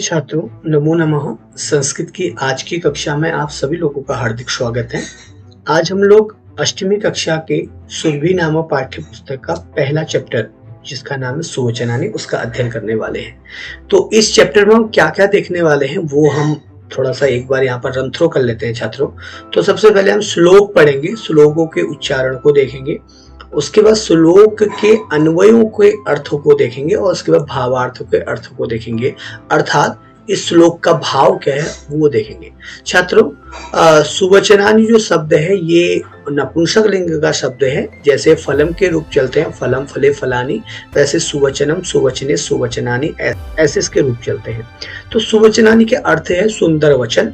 छात्रों, नमो नमः। संस्कृत की आज की कक्षा में आप सभी लोगों का हार्दिक स्वागत है। आज हम लोग अष्टमी कक्षा के सुरभि नामक पाठ्य पुस्तक का पहला चैप्टर, जिसका नाम है सुवचनानि, उसका अध्ययन करने वाले हैं। तो इस चैप्टर में हम क्या क्या देखने वाले हैं वो हम थोड़ा सा एक बार यहाँ पर रन थ्रो कर लेते हैं छात्रों। तो सबसे पहले हम श्लोक पढ़ेंगे, श्लोकों के उच्चारण को देखेंगे, उसके बाद श्लोक के अन्वयों के अर्थों को देखेंगे और उसके बाद भावार्थों के अर्थों को देखेंगे, अर्थात इस श्लोक का भाव क्या है वो देखेंगे। छात्रों, सुवचनानि जो शब्द है ये नपुंसक लिंग का शब्द है। जैसे फलम के रूप चलते हैं, फलम फले फलानी, वैसे सुवचनम सुवचने सुवचनानि ऐसे इसके रूप चलते हैं। तो सुवचनानि के अर्थ है सुंदर वचन।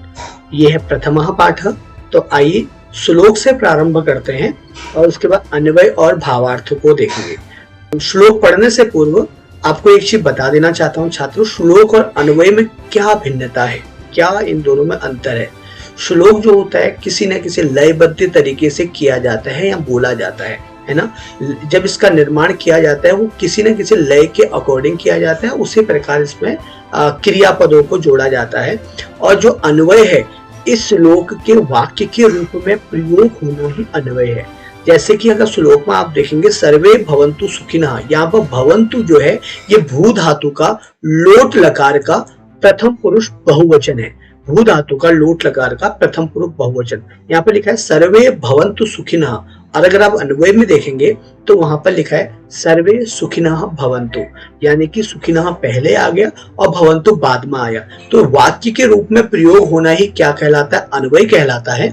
ये है प्रथम पाठ। तो आइए श्लोक से प्रारंभ करते हैं और उसके बाद अन्वय और भावार्थ को देखेंगे। श्लोक पढ़ने से पूर्व आपको एक चीज बता देना चाहता हूँ छात्रों, श्लोक और अन्वय में क्या भिन्नता है, क्या इन दोनों में अंतर है। श्लोक जो होता है किसी न किसी लयबद्ध तरीके से किया जाता है या बोला जाता है ना। जब इसका निर्माण किया जाता है वो किसी न किसी लय के अकॉर्डिंग किया जाता है, उसी प्रकार इसमें क्रियापदों को जोड़ा जाता है। और जो अन्वय है इस श्लोक के वाक्य के रूप में प्रयोग होना ही अन्वय है। जैसे कि अगर श्लोक में आप देखेंगे सर्वे भवन्तु सुखिनः, यहाँ पर भवन्तु जो है ये भू धातु का लोट लकार का प्रथम पुरुष बहुवचन है। भू धातु का लोट लकार का प्रथम पुरुष बहुवचन, यहाँ पर लिखा है सर्वे भवन्तु सुखिनः। और अगर आप अन्वय में देखेंगे तो वहां पर लिखा है सर्वे सुखिनः भवन्तु, यानी कि सुखिनः पहले आ गया और भवन्तु बाद में आया। तो वाक्य के रूप में प्रयोग होना ही क्या कहलाता है, अन्वय कहलाता है।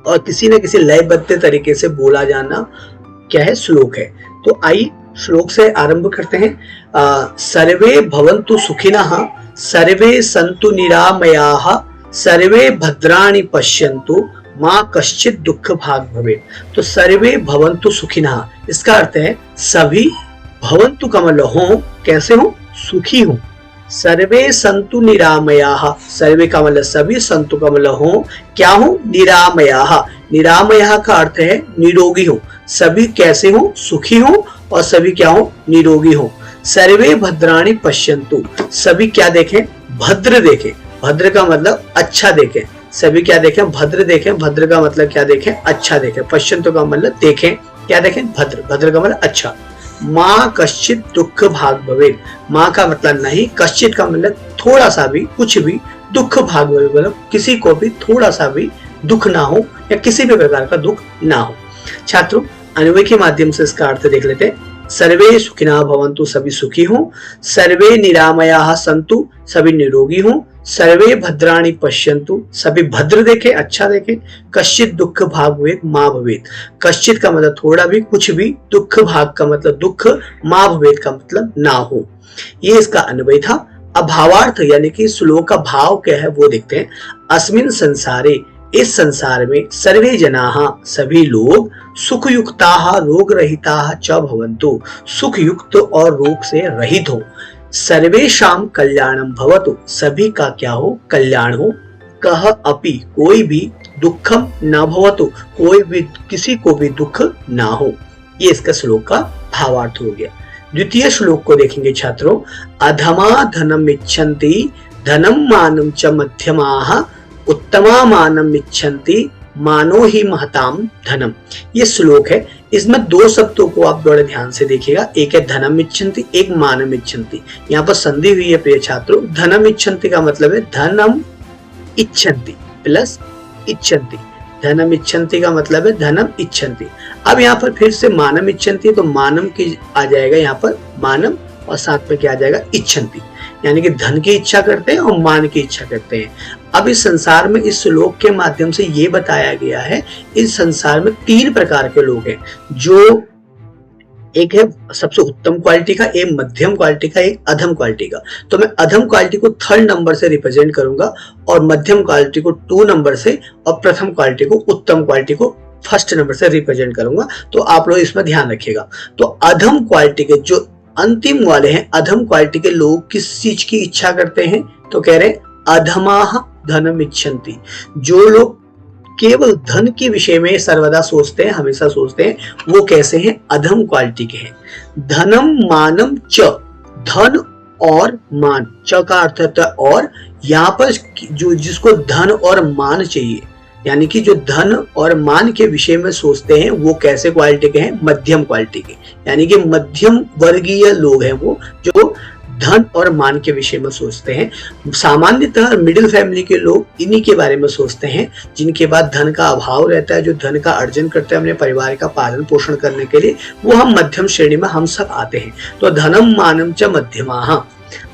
और किसी न किसी लयबद्ध तरीके से बोला जाना क्या है, श्लोक है। तो आइए श्लोक से आरंभ करते हैं। सर्वे भवन्तु सुखिनः, सर्वे सन्तु निरामयाः, सर्वे भद्राणि पश्यन्तु, माँ कश्चित दुख भाग भवेत्। तो सर्वे भवन्तु सुखिनः, इसका अर्थ है सभी, भवन्तु का मतलब हो, कैसे हो, सुखी हो। सर्वे सन्तु निरामयाः, सर्वे का मतलब सभी, सन्तु का मतलब हो, क्या हो, निरामयाः। निरामयाः का अर्थ है निरोगी हो। सभी कैसे हो, सुखी हो, और सभी क्या हो, निरोगी हो। सर्वे भद्राणि पश्यन्तु, सभी क्या देखें, भद्र देखें। भद्र का मतलब अच्छा देखें। सभी क्या देखें, भद्र देखें। भद्र का मतलब क्या देखें, अच्छा देखें। पश्यन्तु का मतलब देखें, क्या देखें, भद्र। भद्र का मतलब अच्छा। माँ कश्चित दुख भाग भवेत्, माँ का मतलब नहीं, कश्चित का मतलब थोड़ा सा भी, कुछ भी, दुख भाग भवेत् मतलब किसी को भी थोड़ा सा भी दुख ना हो या किसी भी प्रकार का दुख ना हो। छात्रों, अन्वय के माध्यम से इसका अर्थ देख लेते हैं। सर्वे सुखिनः भवन्तु, सभी सुखी हो। सर्वे निरामयाः सन्तु, सभी निरोगी हो। सर्वे भद्राणि पश्यन्तु, सभी भद्र देखें, अच्छा देखें। कश्चित दुख भाग भवेत्, मा भवेत्। कश्चित का मतलब थोड़ा भी, कुछ भी, दुख भाग का मतलब दुख, मा भवेत् का मतलब ना हो। ये इसका अन्वय था। अब भावार्थ यानी कि श्लोक का भाव क्या है वो देखते हैं। अस्मिन् संसारे, इस संसार में, सर्वे जनाः, सभी लोग, सुखयुक्ताः रोग रहिताः च भवन्तु, सुख युक्त और रोग से रहित हो। सर्वेषां कल्याणं भवतु, सभी का क्या हो, कल्याण हो। कह अपि, कोई भी, दुखम न भवतु, कोई भी, किसी को भी दुख ना हो। ये इसका श्लोक का भावार्थ हो गया। द्वितीय श्लोक को देखेंगे छात्रों। अधमा धनम इच्छन्ति, धनम मानं च मध्यमाः, उत्तमा मानम इच्छन्ति, मानो ही महताम धनम। ये श्लोक है। इसमें दो शब्दों को आप बड़े ध्यान से देखिएगा, एक है धनम इच्छन्ति, एक मानम इच्छन्ति। यहाँ पर संधि हुई है प्रिय छात्रों। धनम इच्छन्ति का मतलब है धनम इच्छन्ति प्लस इच्छन्ति। धनम इच्छन्ति का मतलब है धनम इच्छन्ति। अब यहाँ पर फिर से मानम इच्छन्ति, तो मानम की आ जाएगा यहाँ पर मानम, और साथ में क्या आ जाएगा, इच्छन्ति, यानी कि धन की इच्छा करते हैं और मान की इच्छा करते हैं। अब इस संसार में इस श्लोक के माध्यम से ये बताया गया है, इस संसार में तीन प्रकार के लोग हैं। जो एक है सबसे उत्तम क्वालिटी का, एक मध्यम क्वालिटी का, एक अधम क्वालिटी का। तो मैं अधम क्वालिटी को 3rd नंबर से रिप्रेजेंट करूंगा और मध्यम क्वालिटी को 2 नंबर से और प्रथम क्वालिटी को, उत्तम क्वालिटी को 1st नंबर से रिप्रेजेंट करूंगा। तो आप लोग इसमें ध्यान रखिएगा। तो अधम क्वालिटी के जो अंतिम वाले हैं, अधम क्वालिटी के लोग किस चीज की इच्छा करते हैं, तो कह रहे अधमाः धनम इच्छन्ति। जो लोग केवल धन के विषय में सर्वदा सोचते हैं, हमेशा सोचते हैं, वो कैसे हैं, अधम क्वालिटी के हैं। धनम मानम च, धन और मान, च का अर्थ होता है और, यहाँ पर जो जिसको धन और मान चाहिए, यानी कि जो धन और मान के विषय में सोचते हैं वो कैसे क्वालिटी के हैं, मध्यम क्वालिटी के, यानी कि मध्यम वर्गीय लोग हैं वो, जो धन और मान के विषय में सोचते हैं। सामान्यतः मिडिल फैमिली के लोग इन्हीं के बारे में सोचते हैं, जिनके पास धन का अभाव रहता है, जो धन का अर्जन करते हैं अपने परिवार का पालन पोषण करने के लिए, वो हम मध्यम श्रेणी में हम सब आते हैं। तो धनम मानम च मध्यमाः।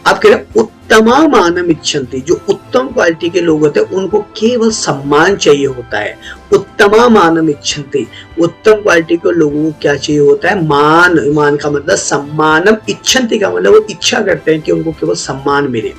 आप कह रहे हैं उत्तमा मानम इच्छन्ति, जो उत्तम क्वालिटी के लोग होते हैं उनको केवल सम्मान चाहिए होता है। उत्तमा मानम इच्छन्ति, उत्तम क्वालिटी के लोगों को क्या चाहिए होता है, मान। मान का मतलब सम्मानम, इच्छन्ति का मतलब वो इच्छा करते हैं कि उनको केवल सम्मान मिले।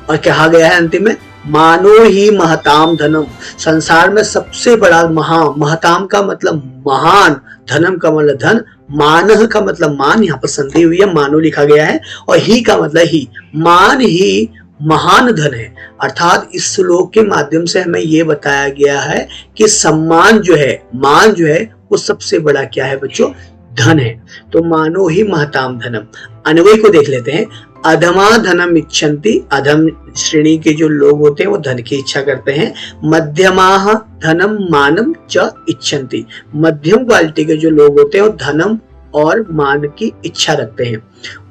और कहा गया है अंतिम में, मानो ही महताम धनम, संसार में सबसे बड़ा महताम का मतलब महान, धनम का मतलब धन, मानह का मतलब मान, यहाँ पर संधि हुई है, मानो लिखा गया है, और ही का मतलब ही, मान ही महान धन है। अर्थात इस श्लोक के माध्यम से हमें ये बताया गया है कि सम्मान जो है, मान जो है, वो सबसे बड़ा क्या है बच्चों, धन है। तो मानो ही महताम धनम। अन्वय को देख लेते हैं। अधमा धनम इच्छन्ति, अधम श्रेणी के जो लोग होते हैं वो धन की इच्छा करते हैं। मध्यमाः धनम मानम च इच्छन्ति, मध्यम क्वालिटी के जो लोग होते हैं वो धनम और मान की इच्छा रखते हैं।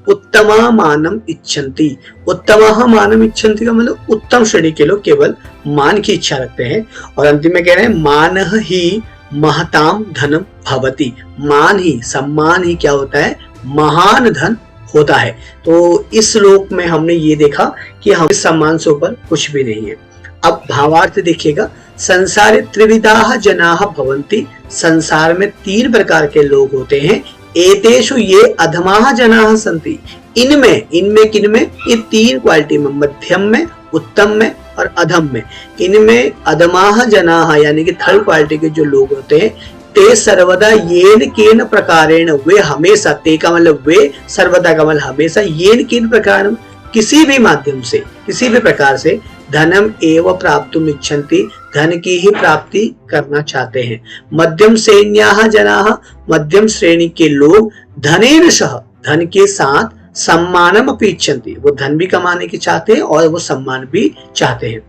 उत्तमा मानम इच्छन्ति, उत्तमा मानम इच्छन्ति का मतलब उत्तम श्रेणी के लोग केवल मान की इच्छा रखते हैं। और अंतिम में कह रहे हैं मानः ही महताम धनम भवति, मान ही, सम्मान ही क्या होता है, महान धन होता है। तो इस श्लोक में हमने ये देखा कि हम सम्मान से ऊपर कुछ भी नहीं है। अब भावार्थ देखिएगा। संसारे त्रिविधाः जनाः भवन्ति, संसार में 3 प्रकार के लोग होते हैं। एतेषु ये अधमाः जनाः सन्ति, इनमें किनमें, ये 3 क्वालिटी में, मध्यम में, उत्तम में और अधम में। इनमें अधमाः जनाः यानी कि 3rd क्वालिटी के जो लोग होते हैं, ते सर्वदा येन केन प्रकारेण, वे हमेशा, ते का मतलब वे, सर्वदा का मतलब हमेशा, येन केन प्रकार, किसी भी माध्यम से, किसी भी प्रकार से धनम एव प्राप्तुम इच्छन्ति, धन की ही प्राप्ति करना चाहते हैं। मध्यम श्रेण्याः जनाः, मध्यम श्रेणी के लोग धनेन सह, धन के साथ, सम्मानम अपि इच्छन्ति, वो धन भी कमाने की चाहते हैं और वो सम्मान भी चाहते हैं।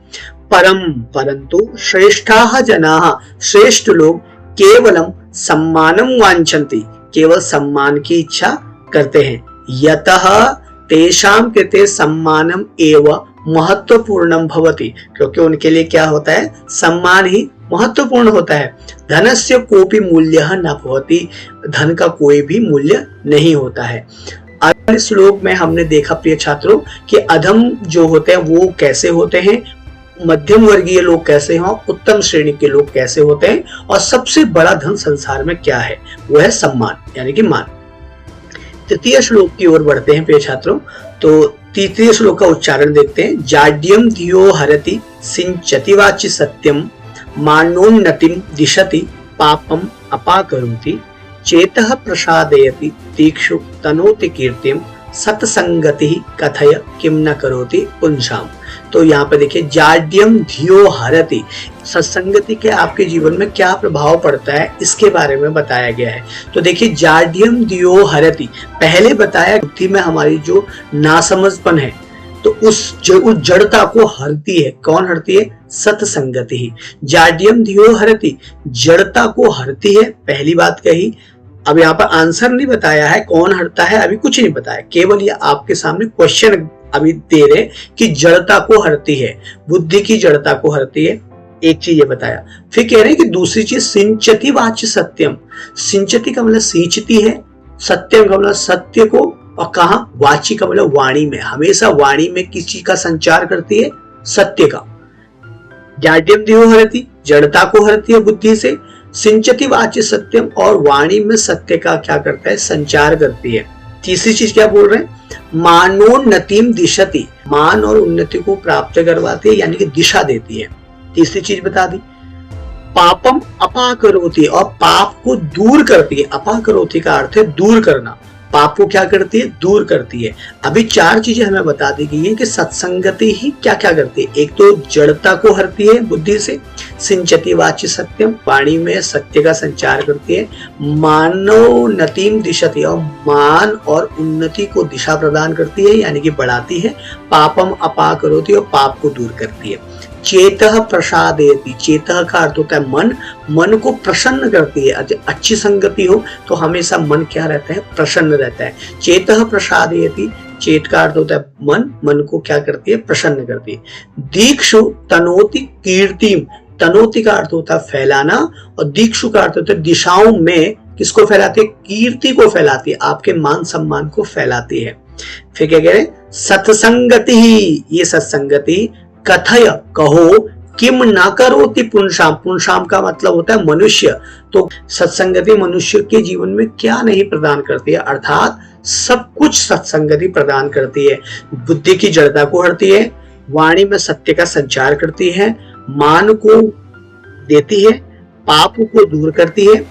परंतु श्रेष्ठाः जनाः, श्रेष्ठ लोग केवलम सम्मानम वांछन्ति, केवल सम्मान की इच्छा करते हैं। यतः तेषां कृते सम्मानम एव महत्वपूर्णम भवति, क्योंकि उनके लिए क्या होता है, सम्मान ही महत्वपूर्ण होता है। धनस्य कोपि मूल्यः न भवति, धन का कोई भी मूल्य नहीं होता है। अगले श्लोक में हमने देखा प्रिय छात्रों कि अधम जो होते हैं वो कैसे होते हैं, मध्यम वर्गीय लोग कैसे हों, उत्तम श्रेणी के लोग कैसे होते हैं, और सबसे बड़ा धन संसार में क्या है, वो है सम्मान यानी कि मान। तृतीय श्लोक की ओर बढ़ते हैं प्रिय छात्रों। तो तृतीय श्लोक का उच्चारण देखते हैं। जाड्यम धियो हरति सिंचति वाचि सत्यम, मानोन्नतिम दिशति पापम अपाकरोति, चेतः प्रसादयति तीक्षु तनोति कीर्तिम, सत्संगति कथय किम न करोति पुंसाम। तो यहाँ पे देखिए, जाड्यम धियो हरति, सत्संगति के आपके जीवन में क्या प्रभाव पड़ता है इसके बारे में बताया गया है। तो देखिए, जाड्यम धियो हरति, पहले बताया बुद्धि में हमारी जो नासमझपन है तो उस जड़ता को हरती है। कौन हरती है, सत्संगति ही। जाड्यम धियो हरति, जड़ता को हरती है, पहली बात कही। अब यहाँ पर आंसर नहीं बताया है कौन हरता है, अभी कुछ नहीं बताया, केवल ये आपके सामने क्वेश्चन अभी दे रहे कि जड़ता को हरती है, बुद्धि की जड़ता को हरती है, एक चीज ये बताया। फिर कह रहे हैं कि दूसरी चीज सिंचति वाच्य सत्यम, सिंचति का मतलब सींचती है, सत्यम का मतलब सत्य को, और कहा वाची का मतलब वाणी में, हमेशा वाणी में किस चीज का संचार करती है, सत्य का। जाड्यम धियो हरति, जड़ता को हरती है बुद्धि से। सिंचति वाच्य सत्यम, और वाणी में सत्य का क्या करता है, संचार करती है। तीसरी चीज क्या बोल रहे हैं, मानोन्नतिम दिशति, मान और उन्नति को प्राप्त करवाती है यानी कि दिशा देती है। तीसरी चीज बता दी। पापम अपाकरोति, और पाप को दूर करती है। अपाकरोति का अर्थ है दूर करना, पाप को क्या करती है, दूर करती है। अभी 4 चीजें हमें बता दी गई है कि सत्संगति ही क्या क्या करती है। एक तो जड़ता को हरती है बुद्धि से, सिंचति वाच्य सत्यम, वाणी में सत्य का संचार करती है, मानोन्नतिम दिशति, और मान और उन्नति को दिशा प्रदान करती है यानी कि बढ़ाती है, पापम अपाकरोति, और पाप को दूर करती है। चेतः प्रसादयति, चेतः का अर्थ होता है मन, मन को प्रसन्न करती है। अच्छी संगति हो तो हमेशा मन क्या रहता है, प्रसन्न रहता है। चेतः प्रसादयति, चेत का अर्थ होता है मन, मन को क्या करती है, प्रसन्न करती है। दीक्षु तनोति कीर्तिम, तनोति का अर्थ होता है फैलाना, और दीक्षु का अर्थ होता है दिशाओं में किसको फैलाती है, कीर्ति को फैलाती है, आपके मान सम्मान को फैलाती है। फिर क्या कह रहे हैं, सत्संगति ही, ये सत्संगति, कथय कहो, किम न करोति पुंसाम, पुंसाम का मतलब होता है मनुष्य, तो सत्संगति मनुष्य के जीवन में क्या नहीं प्रदान करती है, अर्थात सब कुछ सत्संगति प्रदान करती है। बुद्धि की जड़ता को हरती है, वाणी में सत्य का संचार करती है, मान को देती है, पाप को दूर करती है,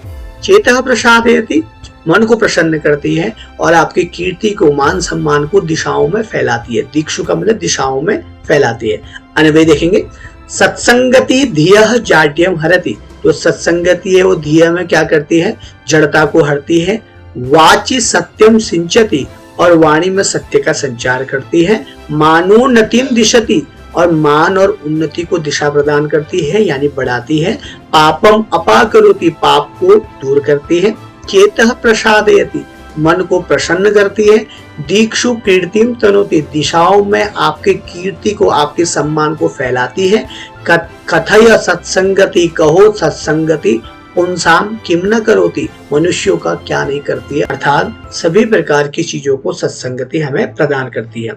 चेतः प्रसादयति, मन को प्रसन्न करती है, और आपकी कीर्ति को, मान सम्मान को दिशाओं में फैलाती है। दीक्षु का मतलब दिशाओं में फैलाती है। अन्वय देखेंगे, सत्संगति धियः जाड्यम हरति, तो सत्संगति है वो धिया में क्या करती है, जड़ता को हरती है। वाचि सत्यम सिंचति, और वाणी में सत्य का संचार करती है। मानोन्नतिम दिशति, और मान और उन्नति को दिशा प्रदान करती है यानी बढ़ाती है। पापम अपाकरोति, पाप को दूर करती है। चेतः प्रसादयति, मन को प्रसन्न करती है। दीक्षु कीर्तिम तनोति, दिशाओं में आपके कीर्ति को, आपके सम्मान को फैलाती है। कथय सत्संगति, कहो सत्संगति पुंसाम किम न करोति, मनुष्यों का क्या नहीं करती है, अर्थात सभी प्रकार की चीजों को सत्संगति हमें प्रदान करती है।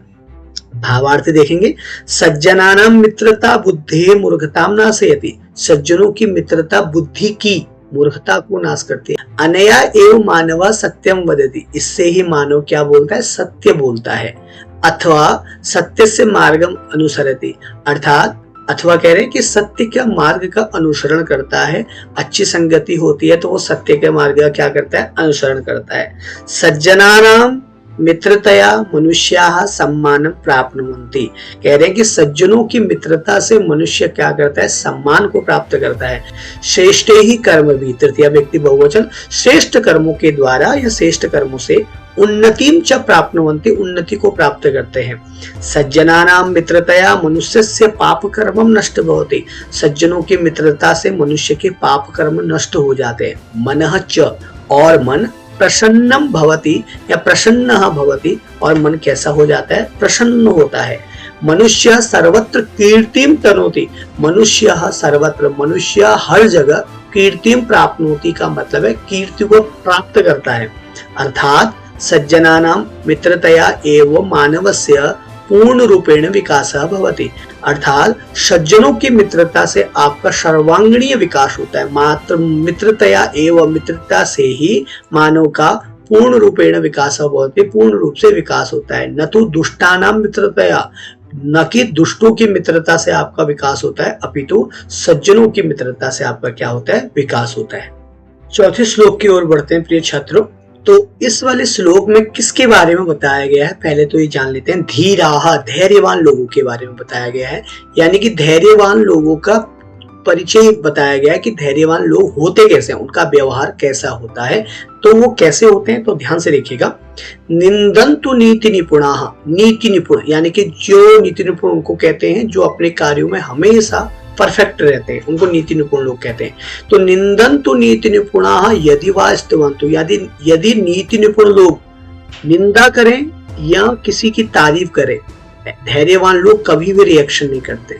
भावार्थ देखेंगे, सज्जनानाम मित्रता बुद्धि मूर्खताम नाशयति, सज्जनों की मित्रता बुद्धि की मूर्खता को नाश करती है। अनया एव मानवा सत्यम वदति, इससे ही मानव क्या बोलता है, सत्य बोलता है। अथवा सत्य से मार्गम अनुसरति, अर्थात अथवा कह रहे हैं कि सत्य के मार्ग का अनुसरण करता है। अच्छी संगति होती है तो वो सत्य के मार्ग का क्या करता है, अनुसरण करता है। सज्जनानाम मित्रतया मनुष्याः सम्मानं प्राप्नुवन्ति, कह रहे हैं कि सज्जनों की मित्रता से मनुष्य क्या करता है, सम्मान को प्राप्त करता है। श्रेष्ठ ही कर्म भी, तृतीय व्यक्ति बहुवचन, श्रेष्ठ कर्मों के द्वारा या श्रेष्ठ कर्मों से उन्नतिम च प्राप्नुवन्ति, उन्नति को प्राप्त करते हैं। सज्जनानां मित्रतया मनुष्यस्य पाप कर्मम नष्ट भवति, सज्जनों की मित्रता से मनुष्य के पाप कर्म नष्ट हो जाते हैं। मनः च, और मन, प्रसन्नम भवति या प्रसन्नः भवति, और मन कैसा हो जाता है, प्रसन्न होता है। मनुष्य सर्वत्र कीर्तिम तनोति, मनुष्य सर्वत्र, मनुष्य हर जगह, कीर्तिम प्राप्नोति का मतलब है कीर्ति को प्राप्त करता है। अर्थात सज्जनानां मित्रतया एव मानवस्य पूर्ण रूपेण विकासः भवति, अर्थात सज्जनों की मित्रता से आपका सर्वांगीण विकास होता है। मात्र मित्रतया एवं, मित्रता से ही मानव का पूर्ण रूपेण विकास भवति, पूर्ण रूप से विकास होता है। न तो दुष्टानां मित्रतया, न कि दुष्टों की मित्रता से आपका विकास होता है, अपितु सज्जनों की मित्रता से आपका क्या होता है, विकास होता है। चौथे श्लोक की ओर बढ़ते हैं प्रिय छात्रों। तो इस वाले श्लोक में किसके बारे में बताया गया है, पहले तो ये जान लेते हैं। धीराः, धैर्यवान लोगों के बारे में बताया गया है, यानी कि धैर्यवान लोगों का परिचय बताया गया है कि धैर्यवान लोग होते कैसे हैं, उनका व्यवहार कैसा होता है। तो वो कैसे होते हैं, तो ध्यान से देखिएगा। निंदन्तु नीति निपुणाः, नीति निपुण यानी कि जो नीति निपुण उनको कहते हैं जो अपने कार्यों में हमेशा परफेक्ट रहते हैं, उनको नीति निपुण लोग कहते हैं। तो निंदन्तु नीति निपुणाः यदि वास्तवन्तु, यदि नीति निपुण लोग निंदा करें या किसी की तारीफ करें, धैर्यवान लोग कभी भी रिएक्शन नहीं करते।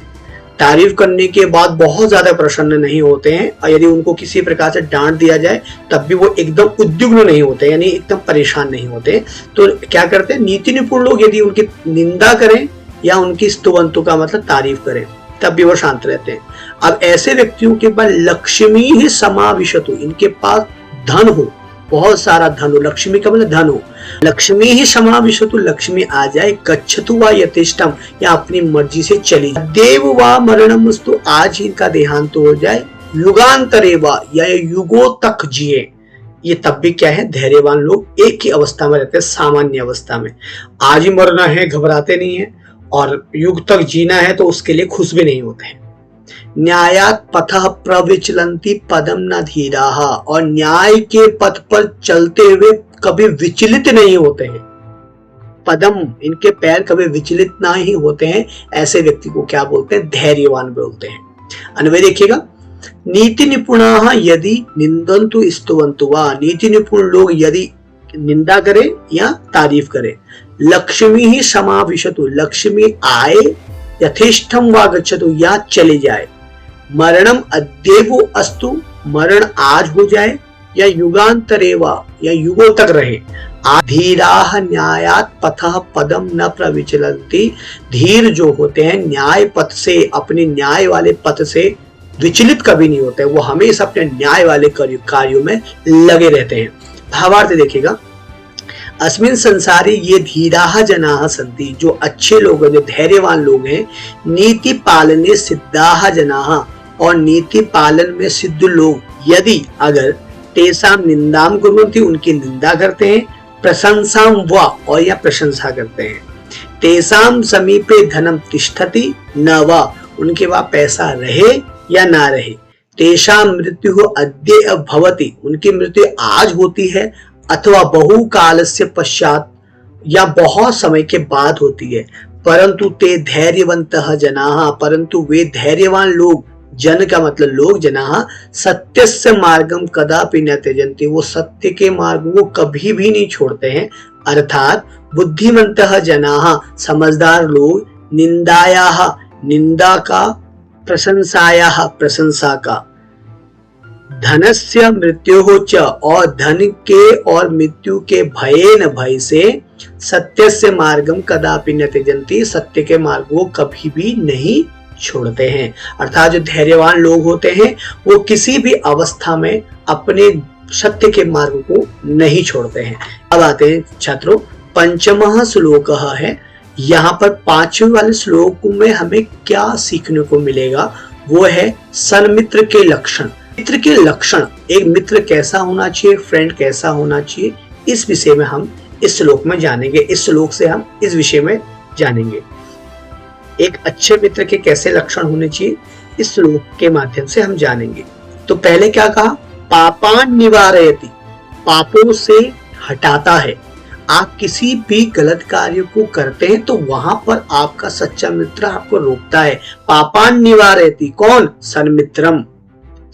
तारीफ करने के बाद बहुत ज्यादा प्रसन्न नहीं होते हैं, और यदि उनको किसी प्रकार से डांट दिया जाए तब भी वो एकदम उद्विग्न नहीं होते, यानी एकदम परेशान नहीं होते। तो क्या करते हैं, नीति निपुण लोग यदि उनकी निंदा करें या उनकी स्तुवंतु का मतलब तारीफ करें तब भी वो शांत रहते हैं। अब ऐसे व्यक्तियों के पास लक्ष्मी ही समाविशतु, इनके पास धन हो, बहुत सारा धन हो, लक्ष्मी का मतलब धन हो, लक्ष्मी ही समाविशतु, लक्ष्मी आ जाए, गच्छतु वा यथेष्टम, या अपनी मर्जी से चली जाए, देव वा मरणमस्तु, आज ही इनका देहांत हो जाए, युगांतरे वा, या युगों तक जिए, ये तब भी क्या है, धैर्यवान लोग एक ही अवस्था में रहते हैं, सामान्य अवस्था में। आज ही मरना है घबराते नहीं है, और युग तक जीना है तो उसके लिए खुश भी नहीं होते हैं। न्यायात पथः प्रविचलन्ति पदम न धीराः, और न्याय के पथ पर चलते हुए कभी विचलित नहीं होते हैं। पदम, इनके पैर कभी विचलित ना ही होते हैं, ऐसे व्यक्ति को क्या बोलते हैं, धैर्यवान बोलते हैं। अन्वय देखिएगा, नीति निपुणाः यदि निंदन्तु स्तुवन्तु वा, नीति निपुण लोग यदि निंदा करे या तारीफ करे। लक्ष्मी ही समाविशतु, लक्ष्मी आए, यथेष्टम वा गच्छतु, या चले जाए। मरणम अद्येव अस्तु, मरण आज हो जाए, या युगांतरे वा, या युगों तक रहे। धीराः न्यायात् पथः पदम न प्रविचलन्ति, धीर जो होते हैं न्याय पथ से, अपने न्याय वाले पथ से विचलित कभी नहीं होते, वो हमेशा अपने न्याय वाले कार्यों में लगे रहते हैं। भावार्थ देखिएगा, अस्मिन संसारे ये धीराः जनाः सन्ति, जो अच्छे लोग हैं, जो धैर्यवान लोग हैं, नीति पालने सिद्धाः जनाः, और नीति पालन में सिद्ध लोग, यदि अगर तेसाम निंदाम कुर्वन्ति, उनकी निंदा करते हैं, प्रशंसाम वा, और या प्रशंसा करते हैं, तेसाम समीपे धनम तिष्ठति न वा, उनके वहां पैसा रहे या ना रहे, तेषाम मृत्यु अद्य भवति, उनकी मृत्यु आज होती है, अथवा बहु काल से पश्चात, या बहुत समय के बाद होती है, परंतु ते धैर्यवन्तः जनाः, परंतु वे धैर्यवान लोग, जन का मतलब लोग, जनाः सत्यस्य मार्गम कदापि न त्यजन्ति, वो सत्य के मार्ग को कभी भी नहीं छोड़ते हैं। अर्थात बुद्धिमन्तः जनाः, समझदार लोग, निंदायाः, निंदा का, प्रशंसायाः, प्रशंसा का, धनस्य मृत्योः च, और धन के और मृत्यु के भयेन, भय से, सत्यस्य मार्गम कदापि न त्यजन्ति, सत्य के मार्ग को कभी भी नहीं छोड़ते हैं। अर्थात जो धैर्यवान लोग होते हैं वो किसी भी अवस्था में अपने सत्य के मार्ग को नहीं छोड़ते हैं। अब आते हैं छात्रों, पंचमः श्लोकः है, यहाँ पर पांचवें वाले श्लोक में हमें क्या सीखने को मिलेगा, वो है सन्मित्र के लक्षण। मित्र के लक्षण, एक मित्र कैसा होना चाहिए, फ्रेंड कैसा होना चाहिए, इस विषय में हम इस श्लोक में जानेंगे। इस श्लोक से हम इस विषय में जानेंगे, एक अच्छे मित्र के कैसे लक्षण होने चाहिए, इस श्लोक के माध्यम से हम जानेंगे। तो पहले क्या कहा, पापान निवारयति, पापों से हटाता है। आप किसी भी गलत कार्य को करते हैं तो वहां पर आपका सच्चा मित्र आपको रोकता है। पापान निवारयति, कौन, सन्मित्रम,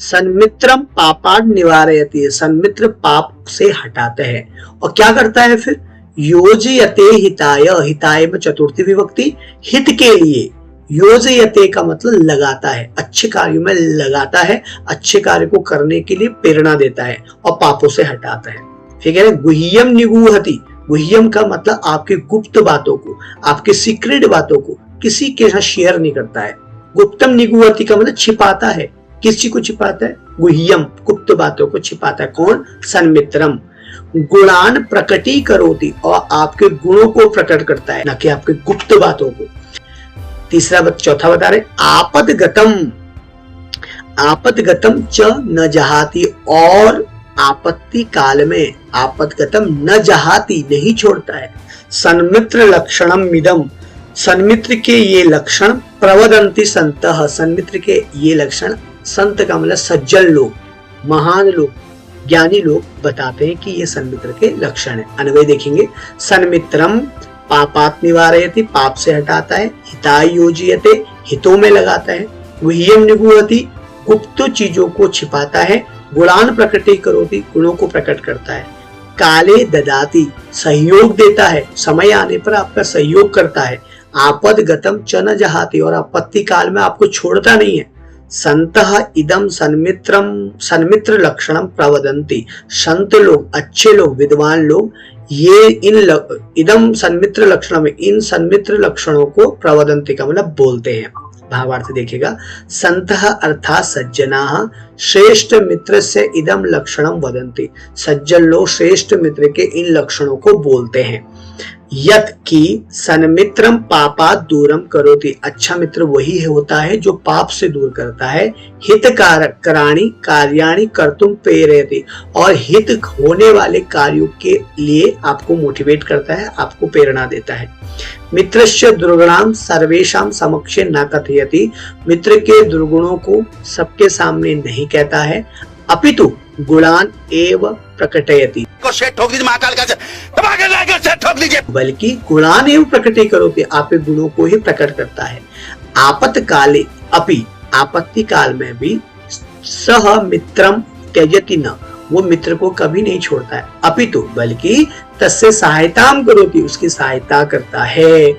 सन्मित्रम पापान निवारयति, सन्मित्र पाप से हटाते हैं। और क्या करता है फिर, योजयते हिताय, हिताय में चतुर्थी विभक्ति, हित के लिए, योजयते का मतलब लगाता है, अच्छे कार्यों में लगाता है, अच्छे कार्य को करने के लिए प्रेरणा देता है, और पापों से हटाता है। ठीक है, गुह्यम निगूहति, गुह्यम का मतलब आपके गुप्त बातों को, आपके सीक्रेट बातों को किसी के साथ शेयर नहीं करता है। गुप्तम निगूहति का मतलब छिपाता है, किस चीज को छिपाता है, गुह्यम, गुप्त बातों को छिपाता है। कौन, सन्मित्रम। गुणान प्रकटी करोति, और आपके गुणों को प्रकट करता है, न कि आपके गुप्त बातों को। चौथा बता रहे, आपदगतम, आपदगतम च न जहाती, और आपत्ति काल में आपदगतम न जहाती, नहीं छोड़ता है। सन्मित्र लक्षणम इदम, सन्मित्र के ये लक्षण, प्रवदन्ति संतः, सन्मित्र के ये लक्षण, संत का मतलब सज्जन लोग, महान लोग, ज्ञानी लोग बताते हैं कि ये सन्मित्र के लक्षण है। अन्वय देखेंगे, सन्मित्रम पापात् निवारयति, पाप से हटाता है, हिताय योजयते, हितों में लगाता है, गुह्यम निगूहति, गुप्त चीजों को छिपाता है, गुणान प्रकटी करोति, गुणों को प्रकट करता है, काले ददाति, सहयोग देता है, समय आने पर आपका सहयोग करता है, आपदगतम च न जहाति, और आपत्ति काल में आपको छोड़ता नहीं है। संतः इदम सन्मित्रम, सन्मित्र लक्षणम प्रवदन्ति, संत लोग, अच्छे लोग, विद्वान लोग ये इदम सन्मित्र लक्षण में, इन सन्मित्र लक्षणों को प्रवदन्ति का मतलब बोलते हैं। भावार्थ देखिएगा, संतः अर्थात सज्जनाः श्रेष्ठ मित्र से इदम लक्षणम वदन्ति, सज्जन लोग श्रेष्ठ मित्र के इन लक्षणों को बोलते हैं। यत की सन्मित्रम पापा दूरम करोति, अच्छा मित्र वही होता है जो पाप से दूर करता है। हितकाराणि कार्याणि कर्तुम प्रेरयति, और हित होने वाले कार्यों के लिए आपको मोटिवेट करता है, आपको प्रेरणा देता है। मित्रस्य दुर्गुणाम सर्वेषां समक्षे न कथयति, मित्र के दुर्गुणों को सबके सामने नहीं कहता है। अपितु गुणान एव प्रकटयति, बल्कि गुणान एव प्रकटे करोति, आपके गुणों को ही प्रकट करता है। आपत्काले अपि, आपत्ति काल में भी सह मित्रम त्यजति न, वो मित्र को कभी नहीं छोड़ता है। अपितु बल्कि तस्य सहायताम करोति, उसकी सहायता करता है।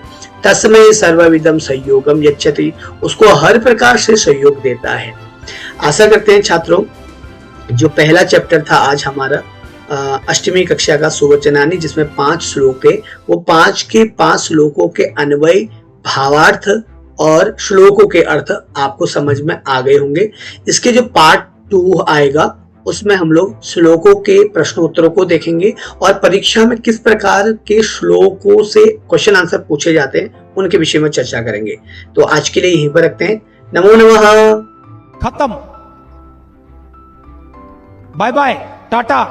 तस्मै सर्वविधम सहयोगम यच्छति, उसको हर प्रकार से सहयोग देता है। आशा करते हैं छात्रों जो पहला चैप्टर था आज हमारा अष्टमी कक्षा का सुवचनानी, जिसमें 5 श्लोक है, वो 5 के 5 श्लोकों के अन्वय, भावार्थ और श्लोकों के अर्थ आपको समझ में आ गए होंगे। इसके जो पार्ट 2 आएगा उसमें हम लोग श्लोकों के प्रश्नोत्तरों को देखेंगे और परीक्षा में किस प्रकार के श्लोकों से क्वेश्चन आंसर पूछे जाते हैं उनके विषय में चर्चा करेंगे। तो आज के लिए यहीं पर रखते हैं। नमो नमः। खत्म। Bye bye, Tata.